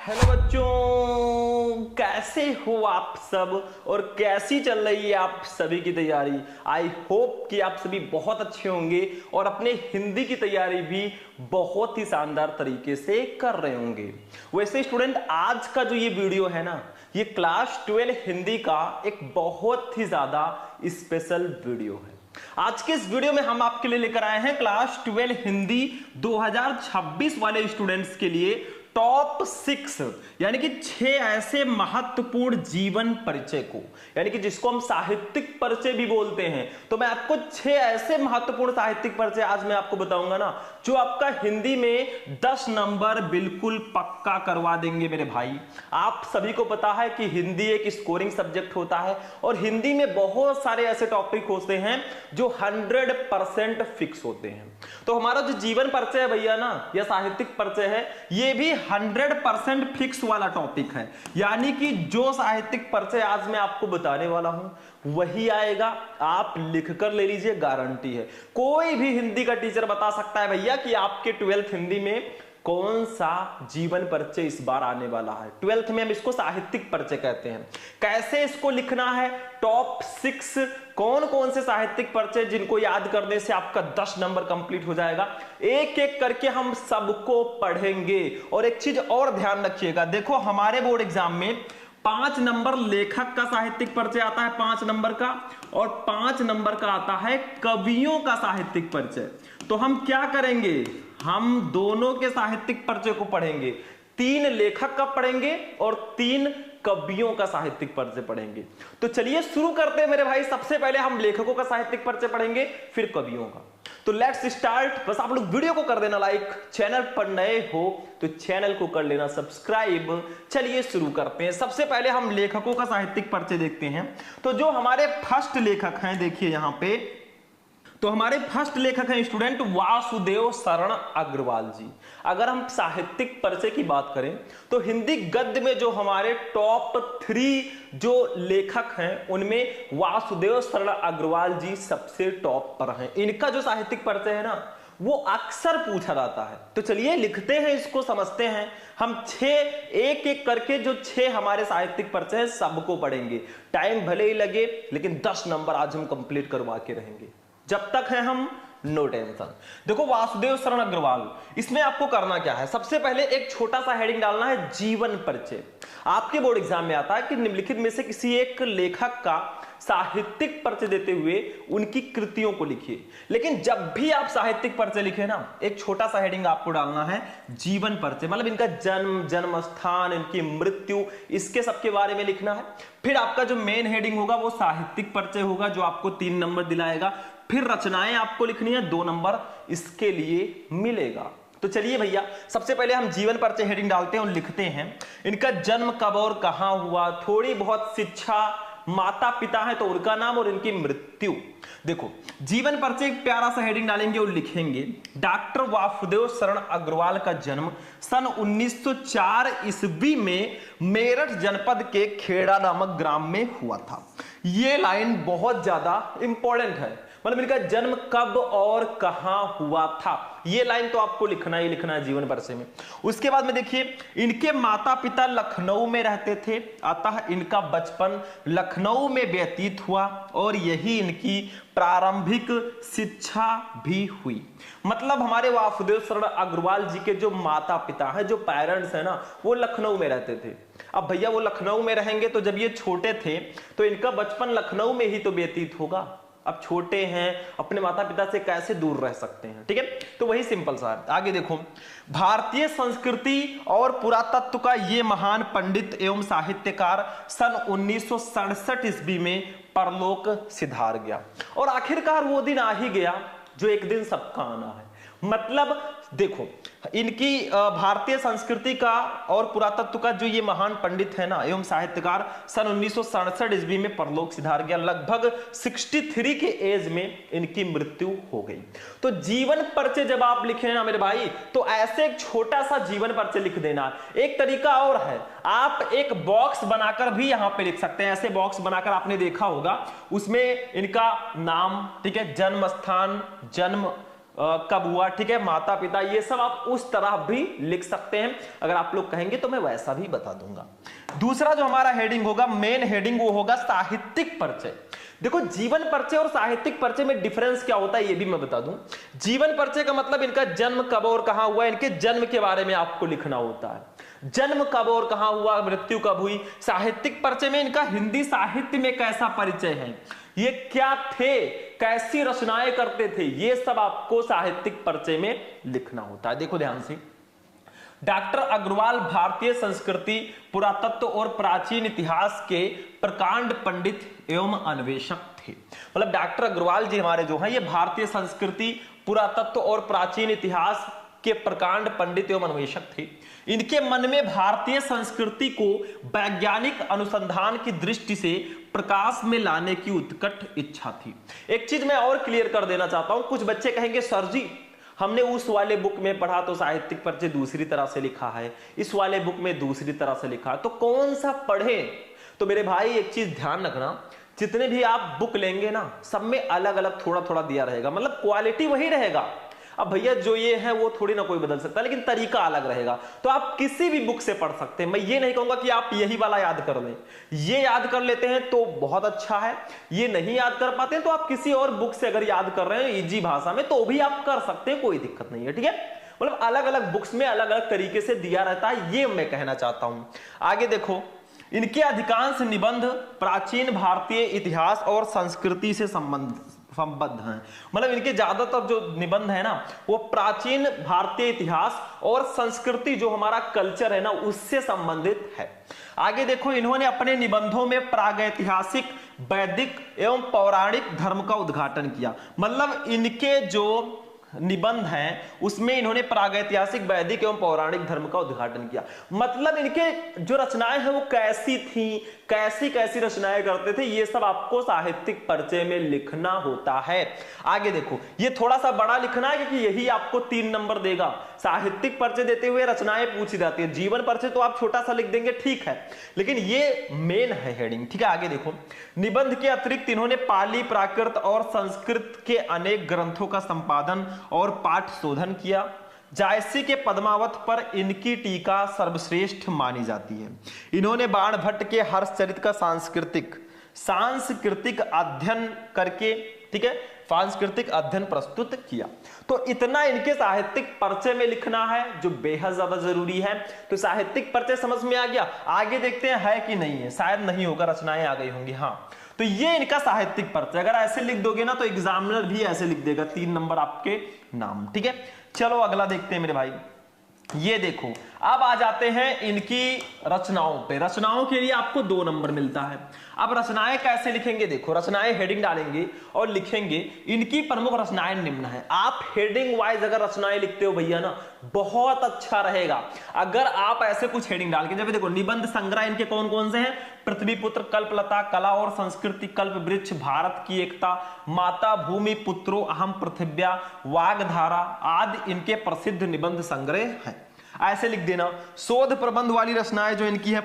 Hello बच्चों, कैसे हो आप सब और कैसी चल रही है आप सभी की तैयारी। आई होप कि आप सभी बहुत अच्छे होंगे और अपने हिंदी की तैयारी भी बहुत ही शानदार तरीके से कर रहे होंगे। वैसे स्टूडेंट, आज का जो ये वीडियो है ना, ये क्लास 12 हिंदी का एक बहुत ही ज्यादा स्पेशल वीडियो है। आज के इस वीडियो में हम आपके लिए लेकर आए हैं क्लास 12 हिंदी 2026 वाले स्टूडेंट्स के लिए टॉप 6 यानी कि 6 ऐसे महत्वपूर्ण जीवन परिचय को, यानी कि जिसको हम साहित्यिक परिचय भी बोलते हैं। तो मैं आपको 6 ऐसे महत्वपूर्ण साहित्यिक परिचय आज मैं आपको बताऊंगा ना, जो आपका हिंदी में 10 नंबर बिल्कुल पक्का करवा देंगे मेरे भाई। आप सभी को पता है कि हिंदी एक स्कोरिंग सब्जेक्ट होता है और हिंदी में बहुत सारे ऐसे टॉपिक होते हैं जो 100% फिक्स होते हैं। तो हमारा जो जीवन परिचय है भैया ना, या साहित्यिक परिचय है, ये भी 100% फिक्स वाला टॉपिक है। यानी कि जो साहित्यिक परिचय आज मैं आपको बताने वाला हूं वही आएगा। आप लिखकर ले लीजिए, गारंटी है। कोई भी हिंदी का टीचर बता सकता है भैया कि आपके 12th हिंदी में कौन सा जीवन परिचय इस बार आने वाला है। 12th में हम इसको साहित्यिक परिचय कहते हैं। कैसे इसको लिखना है, टॉप 6 कौन कौन से साहित्यिक परिचय जिनको याद करने से आपका 10 नंबर कंप्लीट हो जाएगा, एक एक करके हम सबको पढ़ेंगे। और एक चीज और ध्यान रखिएगा, देखो हमारे बोर्ड एग्जाम में 5 नंबर लेखक का साहित्यिक परिचय आता है 5 नंबर का, और 5 नंबर का आता है कवियों का साहित्यिक परिचय। तो हम क्या करेंगे, हम दोनों के साहित्यिक परिचय को पढ़ेंगे। 3 लेखक का पढ़ेंगे और 3 कवियों का साहित्यिक परिचय पढ़ेंगे। तो चलिए शुरू करते हैं मेरे भाई। सबसे पहले हम लेखकों का साहित्यिक परिचय पढ़ेंगे, फिर कवियों का। तो लेट्स स्टार्ट। बस आप लोग वीडियो को कर देना लाइक, चैनल पर नए हो तो चैनल को कर लेना सब्सक्राइब। चलिए शुरू करते हैं। सबसे पहले हम लेखकों का साहित्यिक परिचय देखते हैं। तो जो हमारे फर्स्ट लेखक हैं, देखिए यहां पे, तो हमारे फर्स्ट लेखक हैं स्टूडेंट वासुदेव शरण अग्रवाल जी। अगर हम साहित्यिक परिचय की बात करें तो हिंदी गद्य में जो हमारे टॉप 3 जो लेखक हैं उनमें वासुदेव शरण अग्रवाल जी सबसे टॉप पर हैं। इनका जो साहित्यिक परिचय है ना, वो अक्सर पूछा जाता है। तो चलिए लिखते हैं, इसको समझते हैं। हम 6 एक एक करके जो 6 हमारे साहित्यिक परिचय हैं सबको पढ़ेंगे। टाइम भले ही लगे लेकिन 10 नंबर आज हम कंप्लीट करवा के रहेंगे। जब तक है हम नो टेंशन। देखो वासुदेव शरण अग्रवाल, इसमें आपको करना क्या है, सबसे पहले एक छोटा सा हेडिंग डालना है जीवन परिचय। आपके बोर्ड एग्जाम में आता है कि निम्नलिखित में से किसी एक लेखक का साहित्यिक परिचय देते हुए उनकी कृतियों को लिखिए। लेकिन जब भी आप साहित्यिक परिचय लिखे ना, एक छोटा सा हेडिंग आपको डालना है जीवन परिचय, मतलब इनका जन्म, जन्म स्थान, इनकी मृत्यु, इसके सबके बारे में लिखना है। फिर आपका जो मेन हेडिंग होगा वो साहित्यिक परिचय होगा, जो आपको 3 नंबर दिलाएगा। फिर रचनाएं आपको लिखनी है, 2 नंबर इसके लिए मिलेगा। तो चलिए भैया, सबसे पहले हम जीवन परिचय हेडिंग डालते हैं और लिखते हैं इनका जन्म कब और कहां हुआ, थोड़ी बहुत शिक्षा, माता पिता है तो उनका नाम और इनकी मृत्यु। देखो जीवन परिचय एक प्यारा सा हेडिंग डालेंगे और लिखेंगे डॉक्टर वासुदेव शरण अग्रवाल का जन्म सन 1904 ईस्वी में मेरठ जनपद के खेड़ा नामक ग्राम में हुआ था। ये लाइन बहुत ज्यादा इंपॉर्टेंट है, मतलब इनका जन्म कब और कहां हुआ था, ये लाइन तो आपको लिखना ही लिखना है जीवन परिचय में। उसके बाद में देखिए, इनके माता पिता लखनऊ में रहते थे, अतः इनका बचपन लखनऊ में व्यतीत हुआ और यही इनकी प्रारंभिक शिक्षा भी हुई। मतलब हमारे वासुदेव शरण अग्रवाल जी के जो माता पिता हैं, जो पेरेंट्स हैं ना, वो लखनऊ में रहते थे। अब भैया वो लखनऊ में रहेंगे तो जब ये छोटे थे तो इनका बचपन लखनऊ में ही तो व्यतीत होगा। अब छोटे हैं, अपने माता पिता से कैसे दूर रह सकते हैं, ठीक है। तो वही सिंपल सा है। आगे देखो, भारतीय संस्कृति और पुरातत्व का ये महान पंडित एवं साहित्यकार सन 1967 ईस्वी में परलोक सिधार गया। और आखिरकार वो दिन आ ही गया जो एक दिन सबका आना है। मतलब देखो, इनकी भारतीय संस्कृति का और पुरातत्व का जो ये महान पंडित है ना एवं साहित्यकार, सन 1967 ईस्वी में परलोक सिधार गया। लगभग 63 के एज में इनकी मृत्यु हो गई। तो जीवन परिचय जब आप लिखे ना मेरे भाई, तो ऐसे एक छोटा सा जीवन परिचय लिख देना। एक तरीका और है, आप एक बॉक्स बनाकर भी यहां पे लिख सकते हैं। ऐसे बॉक्स बनाकर आपने देखा होगा, उसमें इनका नाम, ठीक है, जन्म स्थान, जन्म कब हुआ, ठीक है, माता पिता, ये सब आप उस तरह भी लिख सकते हैं। अगर आप लोग कहेंगे तो मैं वैसा भी बता दूंगा। दूसरा जो हमारा हेडिंग होगा, मेन हेडिंग, वो होगा साहित्यिक परिचय। देखो जीवन परिचय और साहित्यिक परिचय में डिफरेंस क्या होता है ये भी मैं बता दूं। जीवन परिचय का मतलब इनका जन्म कब और कहां हुआ, इनके जन्म के बारे में आपको लिखना होता है, जन्म कब और कहां हुआ, मृत्यु कब हुई। साहित्यिक परिचय में इनका हिंदी साहित्य में कैसा परिचय है, ये क्या थे, कैसी रचनाएं करते थे, ये सब आपको साहित्यिक परिचय में लिखना होता है। देखो ध्यान से, डॉक्टर अग्रवाल भारतीय संस्कृति, पुरातत्व और प्राचीन इतिहास के प्रकांड पंडित एवं अन्वेषक थे। मतलब डॉक्टर अग्रवाल जी हमारे जो हैं ये भारतीय संस्कृति, पुरातत्व और प्राचीन इतिहास के प्रकांड पंडित एवं अन्वेषक थे। इनके मन में भारतीय संस्कृति को वैज्ञानिक अनुसंधान की दृष्टि से प्रकाश में लाने की उत्कट इच्छा थी। एक चीज मैं और क्लियर कर देना चाहता हूं, कुछ बच्चे कहेंगे सर जी हमने उस वाले बुक में पढ़ा तो साहित्यिक परिचय दूसरी तरह से लिखा है, इस वाले बुक में दूसरी तरह से लिखा है, तो कौन सा पढ़े। तो मेरे भाई एक चीज ध्यान रखना, जितने भी आप बुक लेंगे ना सब में अलग अलग थोड़ा थोड़ा दिया रहेगा, मतलब क्वालिटी वही रहेगा। अब भैया जो ये है वो थोड़ी ना कोई बदल सकता, लेकिन तरीका अलग रहेगा। तो आप किसी भी बुक से पढ़ सकते हैं, मैं ये नहीं कहूंगा कि आप यही वाला याद कर लें, ये याद कर लेते हैं तो बहुत अच्छा है, ये नहीं याद कर पाते हैं तो आप किसी और बुक से अगर याद कर रहे हैं इजी भाषा में तो भी आप कर सकते हैं, कोई दिक्कत नहीं है, ठीक है। मतलब अलग अलग बुक्स में अलग अलग तरीके से दिया रहता है, ये मैं कहना चाहता हूं। आगे देखो, इनके अधिकांश निबंध प्राचीन भारतीय इतिहास और संस्कृति से संबद्ध हैं। मतलब इनके ज्यादातर जो निबंध है ना वो प्राचीन भारतीय इतिहास और संस्कृति जो हमारा कल्चर है ना उससे संबंधित है। आगे देखो, इन्होंने अपने निबंधों में प्रागैतिहासिक, वैदिक एवं पौराणिक धर्म का उद्घाटन किया। मतलब इनके जो निबंध हैं उसमें इन्होंने प्रागैतिहासिक, वैदिक एवं पौराणिक धर्म का उद्घाटन किया। मतलब इनके जो रचनाएं हैं वो कैसी थी, कैसी कैसी रचनाएं करते थे, ये सब आपको साहित्यिक परिचय में लिखना होता है। आगे देखो, ये थोड़ा सा बड़ा लिखना है क्योंकि यही आपको 3 नंबर देगा। साहित्यिक परिचय देते हुए रचनाएं पूछी जाती है, जीवन परिचय तो आप छोटा सा लिख देंगे, ठीक है, लेकिन ये मेन है हेडिंग, ठीक है। आगे देखो, निबंध के अतिरिक्त इन्होंने पाली, प्राकृत और संस्कृत के अनेक ग्रंथों का संपादन और पाठ शोधन किया। जायसी के पद्मावत पर इनकी टीका सर्वश्रेष्ठ मानी जाती है। इन्होंने बाणभट्ट के हर्षचरित का सांस्कृतिक अध्ययन करके, ठीक है, सांस्कृतिक अध्ययन प्रस्तुत किया। तो इतना इनके साहित्यिक परिचय में लिखना है जो बेहद ज्यादा जरूरी है। तो साहित्यिक परिचय समझ में आ गया। आगे देखते हैं है कि नहीं है, शायद नहीं होगा, रचनाएं आ गई होंगी, हाँ। तो ये इनका साहित्यिक परिचय, अगर ऐसे लिख दोगे ना तो एग्जामिनर भी ऐसे लिख देगा, 3 नंबर आपके नाम, ठीक है। चलो अगला देखते हैं मेरे भाई। ये देखो, अब आ जाते हैं इनकी रचनाओं पे। रचनाओं के लिए आपको 2 नंबर मिलता है। अब रचनाएं कैसे लिखेंगे, देखो रचनाएं हेडिंग डालेंगे और लिखेंगे इनकी प्रमुख रचनाएं निम्न है। आप हेडिंग वाइज अगर रचनाएं लिखते हो भैया ना बहुत अच्छा रहेगा। अगर आप ऐसे कुछ हेडिंग डाल के, जब देखो निबंध संग्रह इनके कौन कौन से हैं, पृथ्वीपुत्र, कल्पलता, कला और संस्कृति, कल्प वृक्ष, भारत की एकता, माता भूमि पुत्रो अहम पृथिव्या, वागधारा आदि इनके प्रसिद्ध निबंध संग्रह हैं। ऐसे लिख देना। शोध प्रबंध वाली रचनाएं जो इनकी है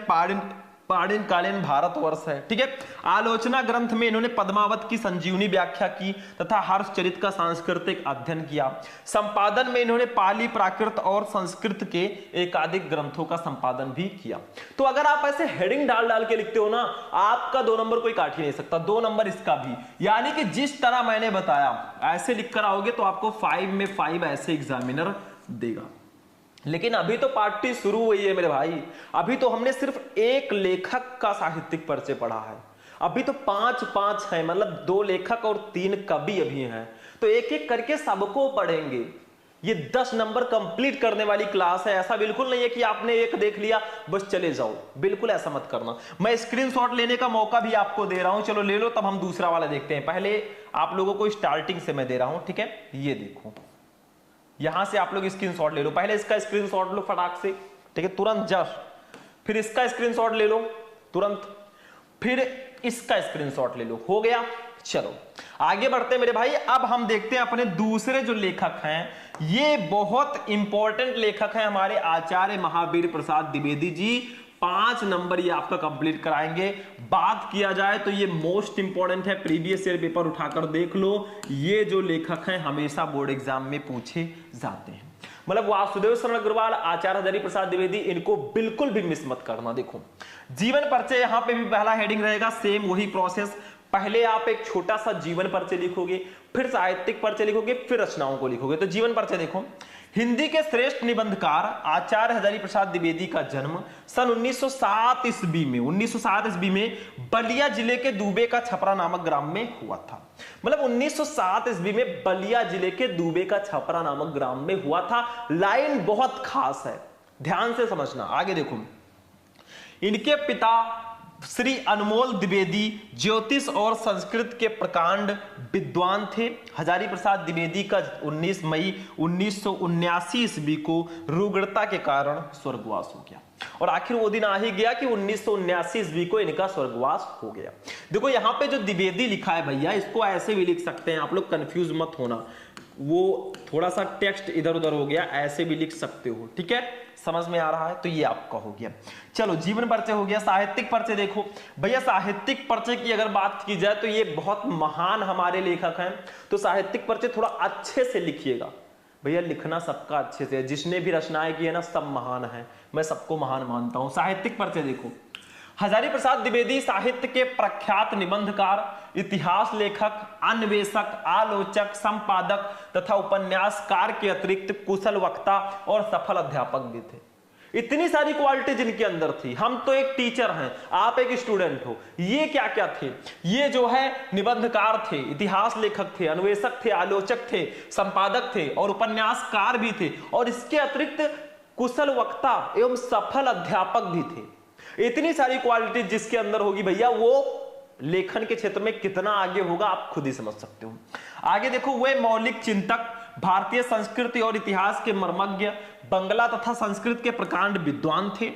पाणिन कालीन भारतवर्ष है, ठीक है। आलोचना ग्रंथ में इन्होंने पद्मावत की संजीवनी व्याख्या की तथा हर्षचरित का सांस्कृतिक अध्ययन किया। संपादन में इन्होंने पाली, प्राकृत और संस्कृत के एकाधिक ग्रंथों का संपादन भी किया। तो अगर आप ऐसे हेडिंग डाल के लिखते हो ना, आपका 2 नंबर कोई काट ही नहीं सकता, 2 नंबर इसका भी। यानी कि जिस तरह मैंने बताया ऐसे लिख कर आओगे तो आपको 5 में 5 ऐसे एग्जामिनर देगा। लेकिन अभी तो पार्टी शुरू हुई है मेरे भाई, अभी तो हमने सिर्फ एक लेखक का साहित्यिक परिचय पढ़ा है, अभी तो 5 है, मतलब 2 लेखक और 3 कवि अभी हैं। तो एक एक करके सबको पढ़ेंगे। ये 10 नंबर कंप्लीट करने वाली क्लास है। ऐसा बिल्कुल नहीं है कि आपने एक देख लिया बस चले जाओ, बिल्कुल ऐसा मत करना। मैं स्क्रीनशॉट लेने का मौका भी आपको दे रहा हूं, चलो ले लो, तब हम दूसरा वाला देखते हैं। पहले आप लोगों को स्टार्टिंग से मैं दे रहा हूं, ठीक है। ये देखो, यहां से आप लोग स्क्रीनशॉट ले लो, पहले इसका स्क्रीनशॉट लो फटाक से, ठीक है, तुरंत जस्ट, फिर इसका स्क्रीनशॉट ले लो तुरंत, फिर इसका स्क्रीनशॉट ले लो, हो गया। चलो आगे बढ़ते हैं मेरे भाई। अब हम देखते हैं अपने दूसरे जो लेखक हैं, ये बहुत इंपॉर्टेंट लेखक हैं हमारे आचार्य महावीर प्रसाद द्विवेदी जी। 5 नंबर ये आपका कंप्लीट कराएंगे। बात किया जाए तो ये मोस्ट इंपॉर्टेंट है, प्रीवियस ईयर पेपर उठाकर देख लो। ये जो लेखक हैं हमेशा बोर्ड एग्जाम में पूछे जाते हैं। मतलब वासुदेव शरण अग्रवाल, आचार्य हजारी प्रसाद द्विवेदी, इनको बिल्कुल भी मिस मत करना। देखो जीवन परिचय यहां पे भी पहला हेडिंग रहेगा, सेम वही प्रोसेस। पहले आप एक छोटा सा जीवन परिचय लिखोगे, फिर साहित्यिक परिचय लिखोगे, फिर रचनाओं को लिखोगे। तो जीवन परिचय देखो, हिंदी के श्रेष्ठ निबंधकार आचार्य हजारी प्रसाद द्विवेदी का जन्म सन 1907 ईस्वी में 1907 ईस्वी में बलिया जिले के दूबे का छपरा नामक ग्राम में हुआ था। मतलब 1907 ईस्वी में बलिया जिले के दूबे का छपरा नामक ग्राम में हुआ था। लाइन बहुत खास है, ध्यान से समझना। आगे देखो, इनके पिता श्री अनमोल द्विवेदी ज्योतिष और संस्कृत के प्रकांड विद्वान थे। हजारी प्रसाद द्विवेदी का 19 मई 1979 ईस्वी को रुग्णता के कारण स्वर्गवास हो गया। और आखिर वो दिन आ ही गया कि 1979 ईस्वी को इनका स्वर्गवास हो गया। देखो यहाँ पे जो द्विवेदी लिखा है भैया, इसको ऐसे भी लिख सकते हैं आप लोग, कंफ्यूज मत होना। वो थोड़ा सा टेक्स्ट इधर उधर हो गया, ऐसे भी लिख सकते हो, ठीक है, समझ में आ रहा है। तो ये आपका हो गया। चलो जीवन परिचय हो गया। साहित्यिक परिचय देखो भैया, साहित्यिक परिचय की अगर बात की जाए तो ये बहुत महान हमारे लेखक हैं। तो साहित्यिक परिचय थोड़ा अच्छे से लिखिएगा भैया, लिखना सबका अच्छे से है। जिसने भी रचनाएं की है ना, सब महान है, मैं सबको महान मानता हूं। साहित्यिक परिचय देखो, हजारी प्रसाद द्विवेदी साहित्य के प्रख्यात निबंधकार, इतिहास लेखक, अन्वेषक, आलोचक, संपादक तथा उपन्यासकार के अतिरिक्त कुशल वक्ता और सफल अध्यापक भी थे। इतनी सारी क्वालिटी जिनके अंदर थी। हम तो एक टीचर हैं, आप एक स्टूडेंट हो। ये क्या क्या थे? ये जो है निबंधकार थे, इतिहास लेखक थे, अन्वेषक थे, आलोचक थे, संपादक थे और उपन्यासकार भी थे, और इसके अतिरिक्त कुशल वक्ता एवं सफल अध्यापक भी थे। इतनी सारी क्वालिटी जिसके अंदर होगी भैया, वो लेखन के क्षेत्र में कितना आगे होगा आप खुद ही समझ सकते हो। आगे देखो, वे मौलिक चिंतक, भारतीय संस्कृति और इतिहास के मर्मज्ञ, बंगला तथा संस्कृत के प्रकांड विद्वान थे।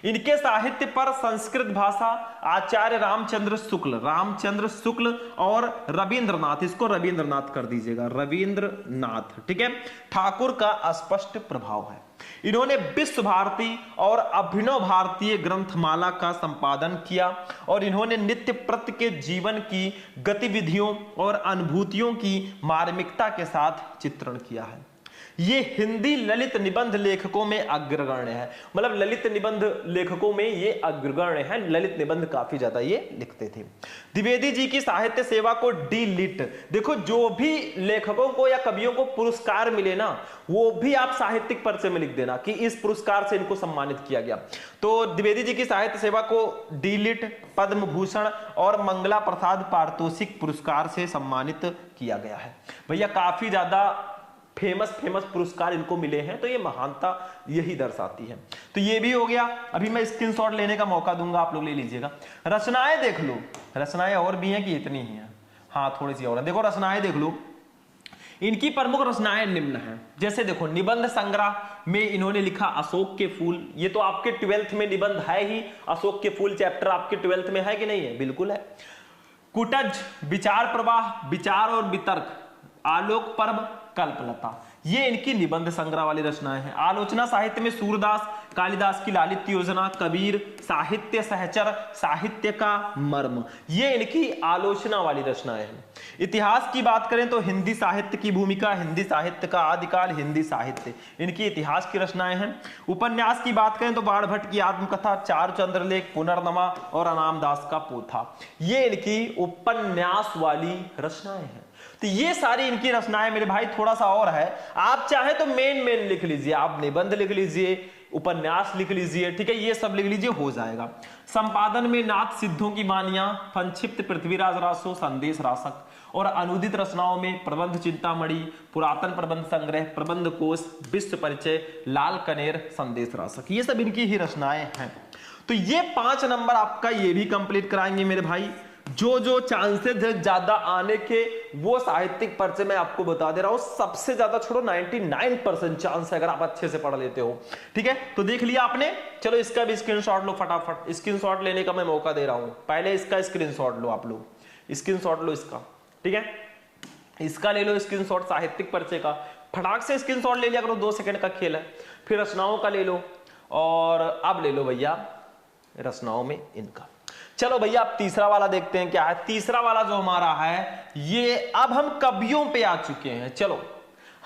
इनके साहित्य पर संस्कृत भाषा आचार्य रामचंद्र शुक्ल और रविंद्रनाथ, इसको रविंद्रनाथ कर दीजिएगा, रविंद्रनाथ, ठीक है, ठाकुर का स्पष्ट प्रभाव है। इन्होंने विश्व भारती और अभिनव भारतीय ग्रंथमाला का संपादन किया और इन्होंने नित्य प्रत्य के जीवन की गतिविधियों और अनुभूतियों की मार्मिकता के साथ चित्रण किया है। ये हिंदी ललित निबंध लेखकों में अग्रगण्य है। मतलब ललित निबंध लेखकों में ये अग्रगण्य है, ललित निबंध काफी ज्यादा ये लिखते थे। द्विवेदी जी की साहित्य सेवा को डी लिट, देखो जो भी लेखकों को या कवियों को पुरस्कार मिले ना, वो भी आप साहित्यिक परिचय में लिख देना कि इस पुरस्कार से इनको सम्मानित किया गया। तो द्विवेदी जी की साहित्य सेवा को डी लिट, पद्म भूषण और मंगला प्रसाद पारितोषिक पुरस्कार से सम्मानित किया गया है। भैया काफी ज्यादा फेमस पुरस्कार इनको मिले हैं, तो ये महानता यही दर्शाती है। तो ये भी हो गया। अभी मैं स्क्रीनशॉट लेने का मौका दूंगा, आप लोग ले लीजिएगा। रचनाएं देख लो, रचनाएं और भी हैं कि इतनी ही हैं? हाँ, थोड़ी सी और है। देखो रचनाएं देख लो, इनकी प्रमुख रचनाएं निम्न हैं। जैसे देखो, निबंध संग्रह में इन्होंने लिखा अशोक के फूल। ये तो आपके 12th में निबंध है ही, अशोक के फूल चैप्टर आपके 12th में है कि नहीं है? बिल्कुल है। कुटज, विचार प्रवाह, विचार और वितर्क, आलोक पर्व, कल्पलता, ये इनकी निबंध संग्रह वाली रचनाएं हैं। आलोचना साहित्य में सूरदास, कालिदास की लालित्य योजना, कबीर, साहित्य सहचर, साहित्य का मर्म, ये इनकी आलोचना वाली रचनाएं हैं। इतिहास की बात करें तो हिंदी साहित्य की भूमिका, हिंदी साहित्य का आदिकाल, हिंदी साहित्य, इनकी इतिहास की रचनाएं हैं। उपन्यास की बात करें तो बाणभट्ट की आत्मकथा, चारुचंद्रलेख, पुनर्नमा और अनामदास का पोथा, ये इनकी उपन्यास वाली रचनाएं हैं। तो ये सारी इनकी रचनाएं मेरे भाई। थोड़ा सा और है, आप चाहे तो मेन लिख लीजिए, आप निबंध लिख लीजिए, उपन्यास लिख लीजिए, ठीक है, ये सब लिख लीजिए, हो जाएगा। संपादन में नाथ सिद्धों की बानियां, संक्षिप्त पृथ्वीराज रासो, संदेश रासक, और अनुदित रचनाओं में प्रबंध चिंतामणि, पुरातन प्रबंध संग्रह, प्रबंध कोश, विश्व परिचय, लाल कनेर, संदेश रासक, ये सब इनकी ही रचनाएं हैं। तो ये 5 नंबर आपका ये भी कंप्लीट कराएंगे मेरे भाई। जो चांसेस है ज्यादा आने के, वो साहित्यिक परिचय मैं आपको बता दे रहा हूं। सबसे ज्यादा छोड़ो 99% चांस है अगर आप अच्छे से पढ़ लेते हो, ठीक है। तो देख लिया आपने, चलो इसका भी स्क्रीनशॉट लो फटाफट। स्क्रीनशॉट लेने का मैं मौका दे रहा हूं, पहले इसका स्क्रीनशॉट लो, आप लोग स्क्रीनशॉट लो इसका। ठीक है, इसका ले लो स्क्रीनशॉट साहित्यिक परिचय का, फटाक से स्क्रीनशॉट ले लिया करो, 2 सेकंड का खेल है। फिर रचनाओं का ले लो, और अब ले लो भैया रचनाओं में इनका। चलो भैया अब तीसरा वाला देखते हैं क्या है। तीसरा वाला जो हमारा है ये, अब हम कवियों पे आ चुके हैं। चलो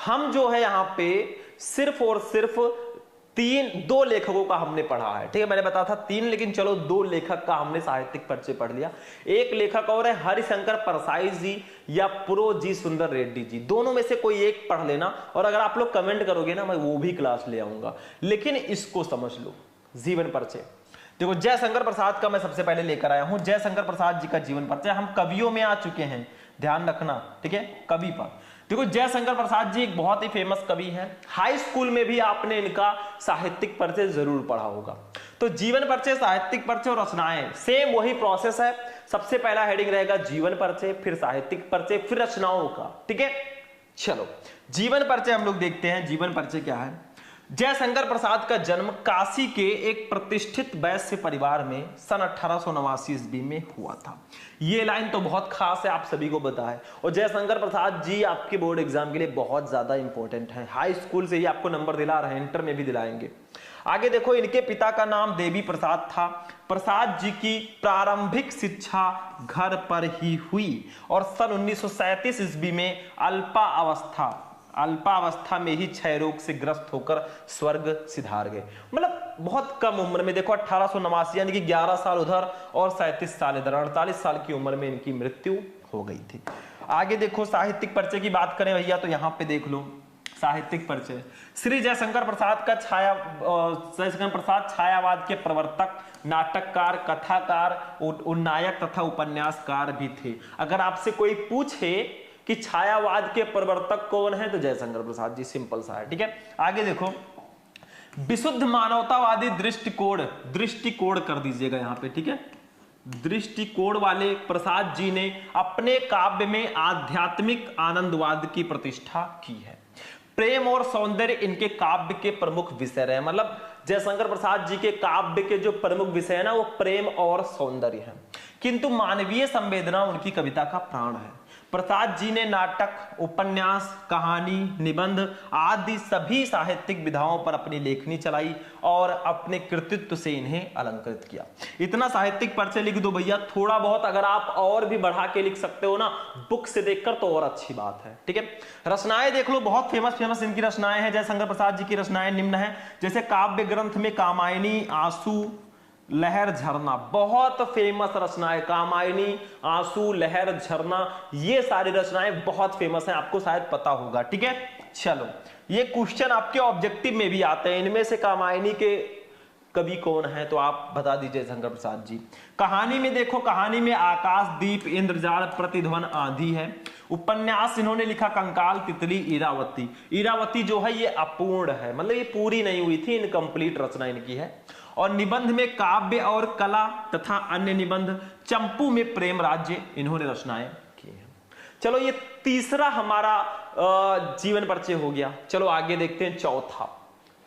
हम जो है यहां पे सिर्फ और सिर्फ 2 लेखकों का हमने पढ़ा है, ठीक है, मैंने बताया था 3, लेकिन चलो 2 लेखक का हमने साहित्यिक परिचय पढ़ लिया। एक लेखक और है हरिशंकर परसाई जी या प्रो जी सुंदर रेड्डी जी, दोनों में से कोई एक पढ़ लेना, और अगर आप लोग कमेंट करोगे ना मैं वो भी क्लास ले आऊंगा। लेकिन इसको समझ लो, जीवन परिचय देखो, जयशंकर प्रसाद का मैं सबसे पहले लेकर आया हूं, जयशंकर प्रसाद जी का जीवन परिचय। हम कवियों में आ चुके हैं, ध्यान रखना, ठीक है, कवि पर देखो जयशंकर प्रसाद जी एक बहुत ही फेमस कवि हैं। हाई स्कूल में भी आपने इनका साहित्यिक परिचय जरूर पढ़ा होगा। तो जीवन परिचय, साहित्यिक परिचय और रचनाएं सेम वही प्रोसेस है। सबसे पहला हेडिंग रहेगा जीवन परिचय, फिर साहित्यिक परिचय, फिर रचनाओं का, ठीक है। चलो जीवन परिचय हम लोग देखते हैं, जीवन परिचय क्या है। जयशंकर प्रसाद का जन्म काशी के एक प्रतिष्ठित वैश्य परिवार में सन 1889 ईस्वी में हुआ था। ये लाइन तो बहुत खास है, आप सभी को पता है, और जयशंकर प्रसाद जी आपके बोर्ड एग्जाम के लिए बहुत ज्यादा इंपॉर्टेंट है। हाई स्कूल से ही आपको नंबर दिला रहे हैं, इंटर में भी दिलाएंगे। आगे देखो, इनके पिता का नाम देवी प्रसाद था। प्रसाद जी की प्रारंभिक शिक्षा घर पर ही हुई और सन 1937 ईस्वी में अल्पावस्था में ही क्षय रोग से ग्रस्त होकर स्वर्ग सिधार गए। मतलब बहुत कम उम्र में, देखो 1889 यानी कि 11 साल उधर और 37 साल इधर, 48 साल की उम्र में इनकी मृत्यु हो गई थी। आगे देखो, साहित्यिक परिचय की बात करें भैया तो यहाँ पे देख लो साहित्यिक परिचय। श्री जयशंकर प्रसाद छायावाद के प्रवर्तक, नाटककार, कथाकार, उन्नायक तथा उपन्यासकार भी थे। अगर आपसे कोई पूछे कि छायावाद के प्रवर्तक कौन है तो जयशंकर प्रसाद जी, सिंपल सा है, ठीक है। आगे देखो, विशुद्ध मानवतावादी दृष्टिकोण कर दीजिएगा यहां पे, ठीक है। दृष्टिकोण वाले प्रसाद जी ने अपने काव्य में आध्यात्मिक आनंदवाद की प्रतिष्ठा की है। प्रेम और सौंदर्य इनके काव्य के प्रमुख विषय रहे। मतलब जयशंकर प्रसाद जी के काव्य के जो प्रमुख विषय है ना, वो प्रेम और सौंदर्य है, किंतु मानवीय संवेदना उनकी कविता का प्राण है। प्रसाद जी ने नाटक, उपन्यास, कहानी, निबंध आदि सभी साहित्यिक विधाओं पर अपनी लेखनी चलाई और अपने कृतित्व से इन्हें अलंकृत किया। इतना साहित्यिक परिचय लिख दो भैया, थोड़ा बहुत अगर आप और भी बढ़ा के लिख सकते हो ना बुक से देखकर तो और अच्छी बात है, ठीक है। रचनाएं देख लो, बहुत फेमस इनकी रचनाएं हैं। जयशंकर प्रसाद जी की रचनाएं निम्न है, जैसे काव्य ग्रंथ में कामायनी, आंसू, लहर, झरना, बहुत फेमस रचना है। कामायनी, आंसू, लहर, झरना, ये सारी रचनाएं बहुत फेमस हैं, आपको शायद पता होगा, ठीक है। चलो ये क्वेश्चन आपके ऑब्जेक्टिव में भी आते हैं, इनमें से कामायनी के कवि कौन है तो आप बता दीजिए शंकर प्रसाद जी। कहानी में देखो, कहानी में आकाश दीप, इंद्रजाल, प्रतिध्वन, आंधी है। उपन्यास इन्होंने लिखा कंकाल, तितली, इरावती। इरावती जो है ये अपूर्ण है, मतलब ये पूरी नहीं हुई थी, इनकम्प्लीट रचना इनकी है। और निबंध में काव्य और कला तथा अन्य निबंध, चंपू में प्रेम राज्य इन्होंने रचनाएं की हैं। चलो ये तीसरा हमारा जीवन परिचय हो गया। चलो आगे देखते हैं चौथा।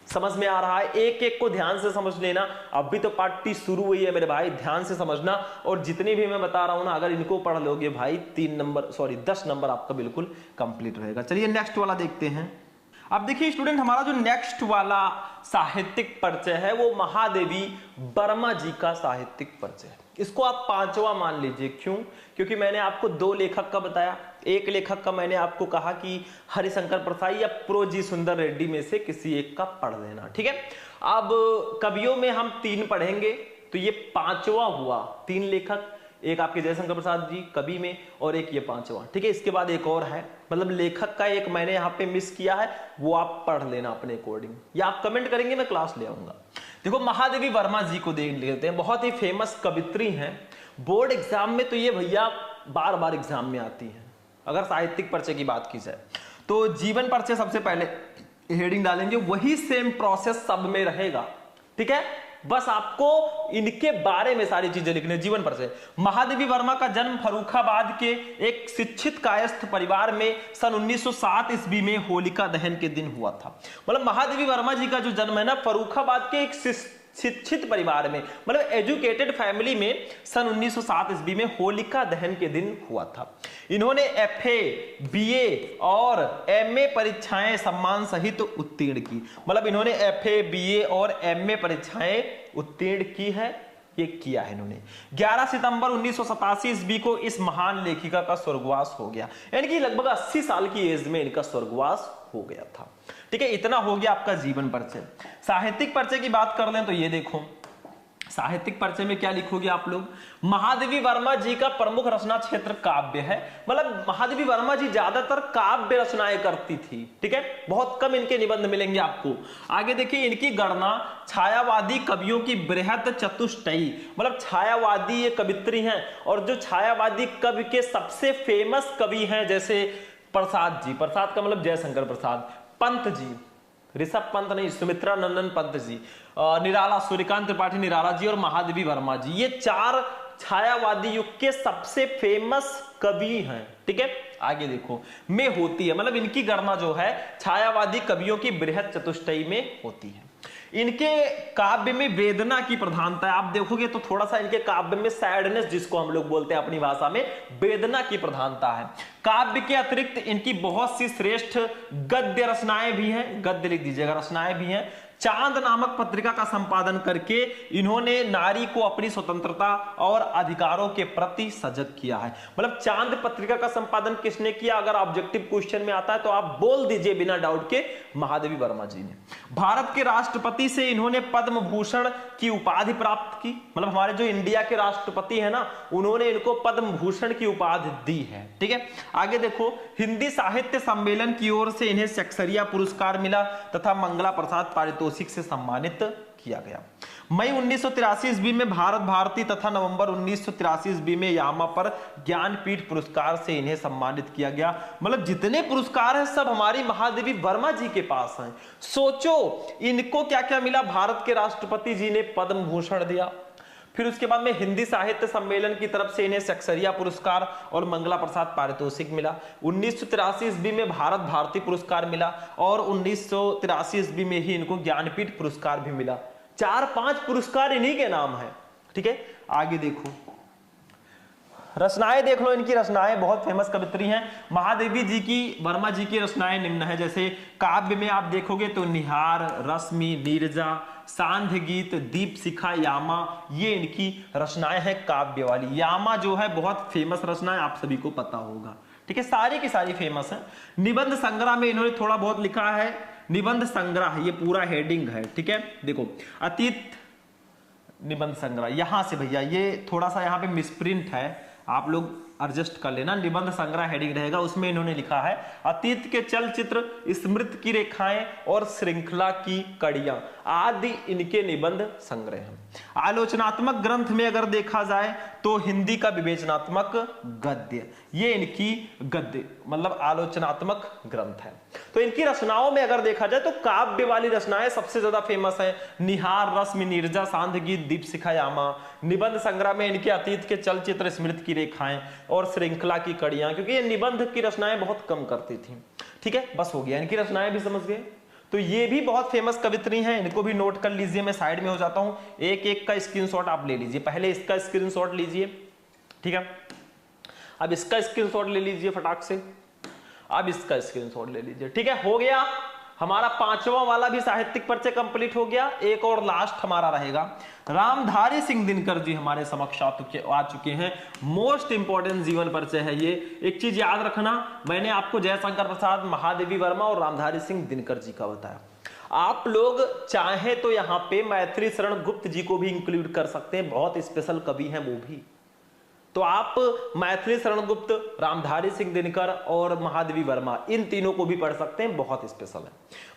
समझ में आ रहा है? एक एक को ध्यान से समझ लेना, अभी तो पार्ट 3 शुरू हुई है मेरे भाई, ध्यान से समझना। और जितनी भी मैं बता रहा हूं ना, अगर इनको पढ़ लोगे भाई 10 नंबर आपका बिल्कुल कंप्लीट रहेगा। चलिए नेक्स्ट वाला देखते हैं। अब देखिए स्टूडेंट, हमारा जो नेक्स्ट वाला साहित्यिक परिचय है वो महादेवी वर्मा जी का साहित्यिक परिचय है। इसको आप 5वां मान लीजिए। क्यों? क्योंकि मैंने आपको 2 लेखक का बताया, एक लेखक का मैंने आपको कहा कि हरिशंकर प्रसाई या प्रो जी सुंदर रेड्डी में से किसी एक का पढ़ लेना, ठीक है। अब कवियों में हम 3 पढ़ेंगे, तो ये 5वां हुआ। 3 लेखक, एक आपके जयशंकर प्रसाद जी कवि में और एक ये 5वां, ठीक है। इसके बाद एक और है, मतलब लेखक का एक मैंने यहाँ पे मिस किया है, वो आप पढ़ लेना अपने अकॉर्डिंग, या आप कमेंट करेंगे मैं क्लास ले आऊंगा। देखो महादेवी वर्मा जी को देख लेते हैं, बहुत ही फेमस कवित्री हैं। बोर्ड एग्जाम में तो ये भैया बार बार एग्जाम में आती हैं। अगर साहित्यिक परिचय की बात की जाए तो जीवन परिचय सबसे पहले हेडिंग डालेंगे, वही सेम प्रोसेस सब में रहेगा, ठीक है। बस आपको इनके बारे में सारी चीजें लिखनी है। जीवन परिचय, महादेवी वर्मा का जन्म फर्रुखाबाद के एक शिक्षित कायस्थ परिवार में सन 1907 ईस्वी में होलिका दहन के दिन हुआ था। मतलब महादेवी वर्मा जी का जो जन्म है ना, फर्रुखाबाद के एक शिक्षित परिवार में, मतलब एजुकेटेड फैमिली में सन 1907 ईस्वी में होलिका दहन के दिन हुआ था। इन्होंने एफए, बीए और एमए परीक्षाएं सम्मान सहित उत्तीर्ण की, मतलब इन्होंने एफए, बीए और एमए परीक्षाएं उत्तीर्ण की है, ये किया है इन्होंने। 11 सितंबर 1987 ईस्वी को इस महान लेखिका का स्वर्गवास हो गया, यानी कि लगभग 80 साल की एज में इनका स्वर्गवास हो गया था। ठीक है, इतना हो गया आपका जीवन परिचय। साहित्यिक परिचय की बात कर लें तो ये देखो, साहित्यिक परिचय में क्या लिखोगे आप लोग, महादेवी वर्मा जी का प्रमुख रचना क्षेत्र काव्य है, मतलब महादेवी वर्मा जी ज्यादातर काव्य रचनाएं करती थी। ठीक है, बहुत कम इनके निबंध मिलेंगे आपको। आगे देखिए, इनकी गणना छायावादी कवियों की बृहत चतुष्टयी, मतलब छायावादी ये कवित्री हैं, और जो छायावादी कवि के सबसे फेमस कवि हैं जैसे प्रसाद जी, प्रसाद का मतलब जयशंकर प्रसाद, पंत जी, ऋषभ पंत नहीं, सुमित्रा नंदन पंत जी, निराला, सूर्यकांत त्रिपाठी निराला जी और महादेवी वर्मा जी, ये 4 छायावादी युग के सबसे फेमस कवि हैं। ठीक है, आगे देखो, में होती है, मतलब इनकी गणना जो है छायावादी कवियों की बृहत चतुष्टयी में होती है। इनके काव्य में वेदना की प्रधानता है, आप देखोगे तो थोड़ा सा इनके काव्य में सैडनेस, जिसको हम लोग बोलते हैं अपनी भाषा में, वेदना की प्रधानता है। काव्य के अतिरिक्त इनकी बहुत सी श्रेष्ठ गद्य रचनाएं भी हैं, गद्य लिख दीजिएगा, रचनाएं भी हैं। चांद नामक पत्रिका का संपादन करके इन्होंने नारी को अपनी स्वतंत्रता और अधिकारों के प्रति सजग किया है, मतलब चांद पत्रिका का संपादन किसने किया, अगर ऑब्जेक्टिव क्वेश्चन में आता है तो आप बोल दीजिए बिना डाउट के, महादेवी वर्मा जी ने। भारत के राष्ट्रपति से इन्होंने पद्म भूषण की उपाधि प्राप्त की, मतलब हमारे जो इंडिया के राष्ट्रपति है ना, उन्होंने इनको पद्म भूषण की उपाधि दी है। ठीक है, आगे देखो, हिंदी साहित्य सम्मेलन की ओर से इन्हें शक्सरिया पुरस्कार मिला तथा मंगला प्रसाद पारितोषिक से सम्मानित किया गया। मई 1983 ईस्वी में भारत भारती तथा नवंबर 1983 ईस्वी में यामा पर ज्ञानपीठ पुरस्कार से इन्हें सम्मानित किया गया, मतलब जितने पुरस्कार हैं सब हमारी महादेवी वर्मा जी के पास हैं। सोचो इनको क्या क्या मिला, भारत के राष्ट्रपति जी ने पद्म भूषण दिया, फिर उसके बाद में हिंदी साहित्य सम्मेलन की तरफ से इन्हें शक्सरिया पुरस्कार और मंगला प्रसाद पारितोषिक मिला। 1983 ईस्वी में भारत भारती पुरस्कार मिला और 1983 ईस्वी में ही इनको ज्ञानपीठ पुरस्कार भी मिला। 4-5 पुरस्कार इन्हीं के नाम है। ठीक है, आगे देखो, रचनाएं देख लो, इनकी रचनाएं बहुत फेमस कवित्री हैं। महादेवी जी की, वर्मा जी की रचनाएं निम्न है, जैसे काव्य में आप देखोगे तो निहार, रश्मि, नीरजा, सांध्य गीत, दीप शिखा, यामा, ये इनकी रचनाएं हैं काव्य वाली। यामा जो है बहुत फेमस रचना है, आप सभी को पता होगा। ठीक है, सारी की सारी फेमस है। निबंध संग्रह में इन्होंने थोड़ा बहुत लिखा है, निबंध संग्रह ये पूरा हेडिंग है। ठीक है, देखो, अतीत निबंध संग्रह, यहां से भैया ये थोड़ा सा यहाँ पे मिसप्रिंट है, आप लोग एडजस्ट कर लेना, निबंध संग्रह हेडिंग रहेगा, उसमें इन्होंने लिखा है अतीत के चलचित्र, स्मृति की रेखाएं और श्रृंखला की कड़ियां आदि इनके निबंध संग्रह हैं। आलोचनात्मक ग्रंथ में अगर देखा जाए तो हिंदी का विवेचनात्मक गद्य, ये इनकी गद्य मतलब आलोचनात्मक ग्रंथ है। तो इनकी रचनाओं में अगर देखा जाए तो काव्य वाली रचनाएं सबसे ज्यादा फेमस है, निहार, रश्मि, नीरजा, सांध्य गीत, दीप शिखा, यामा। निबंध संग्रह में इनके अतीत के चलचित्र, स्मृति की रेखाएं और श्रृंखला की कड़ियां, क्योंकि ये निबंध की रचनाएं बहुत कम करती थी। ठीक है, बस हो गया, इनकी रचनाएं भी समझ गए। तो ये भी बहुत फेमस कवित्री हैं, इनको भी नोट कर लीजिए, मैं साइड में हो जाता हूं, एक एक का स्क्रीनशॉट आप ले लीजिए। पहले इसका स्क्रीनशॉट लीजिए, ठीक है, अब इसका स्क्रीनशॉट ले लीजिए फटाक से, अब इसका स्क्रीनशॉट ले लीजिए। ठीक है, हो गया हमारा 5वां वाला भी साहित्यिक परिचय कंप्लीट हो गया। एक और लास्ट हमारा रहेगा, रामधारी सिंह दिनकर जी हमारे समक्ष आ चुके हैं। मोस्ट इंपॉर्टेंट जीवन परिचय है ये। एक चीज याद रखना, मैंने आपको जयशंकर प्रसाद, महादेवी वर्मा और रामधारी सिंह दिनकर जी का बताया। आप लोग चाहे तो यहाँ पे मैथिली शरण गुप्त जी को भी इंक्लूड कर सकते हैं, बहुत स्पेशल कवि हैं वो भी। तो आप मैथिली शरण गुप्त, रामधारी सिंह दिनकर और महादेवी वर्मा, इन तीनों को भी पढ़ सकते हैं, बहुत स्पेशल है।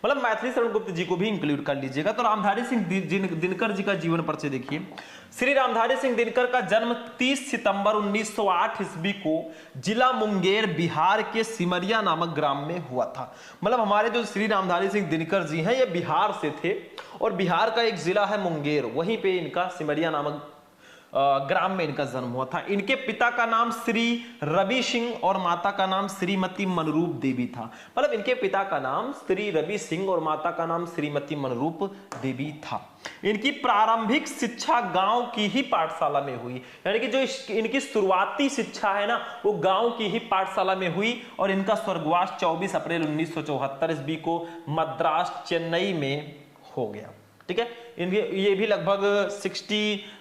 मतलब मैथिली शरण गुप्त जी को भी इंक्लूड कर लीजिएगा। तो रामधारी सिंह दिनकर जी का जीवन परिचय देखिए। श्री रामधारी सिंह दिनकर का जन्म 30 सितंबर 1908 ईस्वी को जिला मुंगेर, बिहार के सिमरिया नामक ग्राम में हुआ था। मतलब हमारे जो श्री रामधारी सिंह दिनकर जी हैं ये बिहार से थे और बिहार का एक जिला है मुंगेर, वहीं पे इनका सिमरिया नामक ग्राम में इनका जन्म हुआ था। इनके पिता का नाम श्री रवि सिंह और माता का नाम श्रीमती मनरूप देवी था। मतलब इनके पिता का नाम श्री रवि सिंह और माता का नाम श्रीमती मनरूप देवी था। इनकी प्रारंभिक शिक्षा गांव की ही पाठशाला में हुई, यानी कि जो इनकी शुरुआती शिक्षा है ना वो गांव की ही पाठशाला में हुई। और इनका स्वर्गवास 24 अप्रैल 1974 ईस्वी को मद्रास चेन्नई में हो गया। ठीक है, इनके ये भी लगभग 66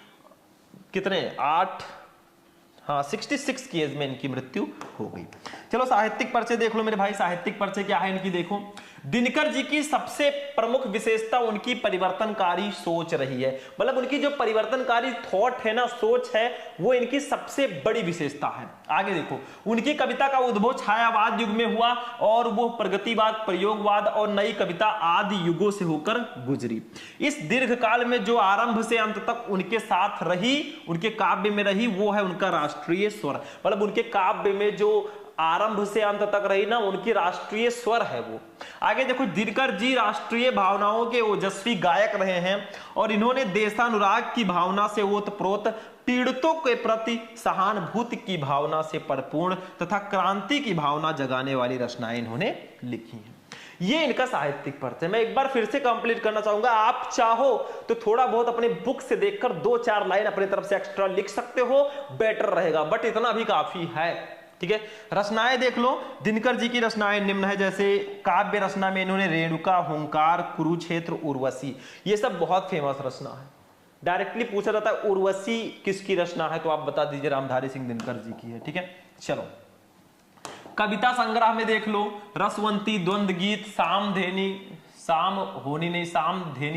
की एज में इनकी मृत्यु हो गई। चलो साहित्यिक परिचय देख लो मेरे भाई। साहित्यिक परिचय क्या है इनकी, देखो दिनकर जी की सबसे प्रमुख विशेषता उनकी परिवर्तनकारी सोच रही है। मतलब उनकी जो परिवर्तनकारी थॉट है ना, सोच है, वो इनकी सबसे बड़ी विशेषता है। आगे देखो, उनकी कविता का उद्भव छायावाद युग में हुआ और वो प्रगतिवाद, प्रयोगवाद और नई कविता आदि युगों से होकर गुजरी। इस दीर्घ काल में जो आरंभ से अंत तक उनके साथ रही, उनके काव्य में रही, वो है उनका राष्ट्रीय स्वर। मतलब उनके काव्य में जो आरंभ से अंत तक रही ना, उनकी राष्ट्रीय स्वर है वो। आगे देखो, दिनकर जी राष्ट्रीय भावनाओं के ओजस्वी गायक रहे हैं और इन्होंने देशानुराग की भावना से ओतप्रोत, पीड़ितों के प्रति सहानुभूति की भावना से परिपूर्ण तथा क्रांति की भावना जगाने वाली रचनाएं इन्होंने लिखी हैं। ये इनका साहित्यिक परिचय। मैं एक बार फिर से कंप्लीट करना चाहूंगा। आप चाहो तो थोड़ा बहुत अपने बुक से देखकर 2-4 लाइन अपनी तरफ से एक्स्ट्रा लिख सकते हो, बेटर रहेगा, बट इतना भी काफी है। ठीक है, रचनाएं देख लो। दिनकर जी की रचनाएं निम्न है, जैसे काव्य रचना में इन्होंने रेणुका, हुंकार, कुरुक्षेत्र, उर्वशी, ये सब बहुत फेमस रचना है। डायरेक्टली पूछा जाता है उर्वशी किसकी रचना है, तो आप बता दीजिए रामधारी सिंह दिनकर जी की है। ठीक है, चलो कविता संग्रह में देख लो, रसवंती, द्वंद्व गीत, सामधेनी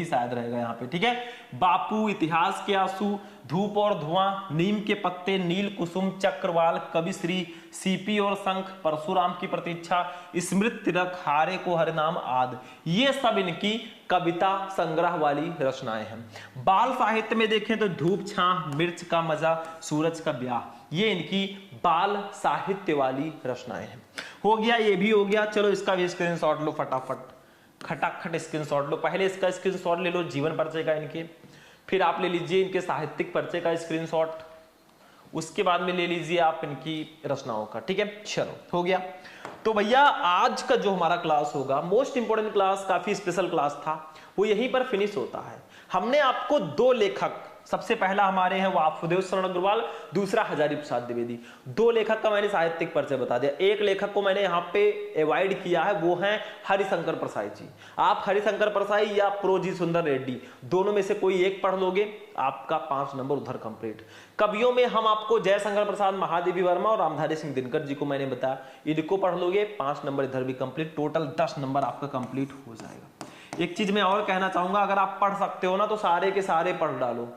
शायद रहेगा यहाँ पे। ठीक है, बापू, इतिहास के आंसू, धूप और धुआं, नीम के पत्ते, नील कुसुम, चक्रवाल, कविश्री, सीपी और शंख, परशुराम की प्रतीक्षा, स्मृति तिलक, हारे को हरिनाम आदि, ये सब इनकी कविता संग्रह वाली रचनाएं हैं। बाल साहित्य में देखें तो धूप छां, मिर्च का मजा, सूरज का ब्याह, ये इनकी बाल साहित्य वाली रचनाएं हैं। हो गया, ये भी हो गया। चलो इसका भी स्क्रीनशॉट लो फटाफट, खटाखट स्क्रीनशॉट लो। पहले इसका स्क्रीनशॉट ले लो जीवन परिचय का इनके, फिर आप ले लीजिए इनके साहित्यिक परिचय का स्क्रीनशॉट, उसके बाद में ले लीजिए आप इनकी रचनाओं का। ठीक है, चलो हो गया। तो भैया आज का जो हमारा क्लास होगा, मोस्ट इंपोर्टेंट क्लास, काफी स्पेशल क्लास था, वो यहीं पर फिनिश होता है। हमने आपको 2 लेखक, सबसे पहला हमारे हैं वासुदेव शरण अग्रवाल, दूसरा हजारी प्रसाद द्विवेदी, 2 लेखक का मैंने साहित्यिक परिचय बता दिया। एक लेखक को मैंने यहाँ पे अवॉइड किया है, वो हैं हरिशंकर प्रसाई जी। आप हरिशंकर प्रसाई या प्रोजी सुंदर रेड्डी, दोनों में से कोई एक पढ़ लोगे, आपका 5 नंबर उधर कंप्लीट। कवियों में हम आपको जयशंकर प्रसाद, महादेवी वर्मा और रामधारी सिंह दिनकर जी को मैंने बताया, इनको पढ़ लोगे, 5 नंबर इधर भी कंप्लीट, टोटल 10 नंबर आपका कंप्लीट हो जाएगा। एक चीज मैं और कहना चाहूंगा, अगर आप पढ़ सकते हो ना तो सारे के सारे पढ़ डालो,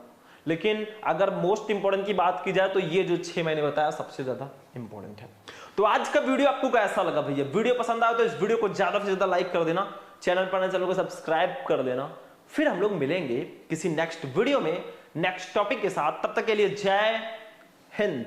लेकिन अगर मोस्ट इंपोर्टेंट की बात की जाए तो ये जो 6 मैंने बताया सबसे ज्यादा इंपॉर्टेंट है। तो आज का वीडियो आपको कैसा लगा भैया? वीडियो पसंद आया तो इस वीडियो को ज्यादा से ज्यादा लाइक कर देना, चैनल पर चैनल को सब्सक्राइब कर देना। फिर हम लोग मिलेंगे किसी नेक्स्ट वीडियो में नेक्स्ट टॉपिक के साथ, तब तक के लिए जय हिंद।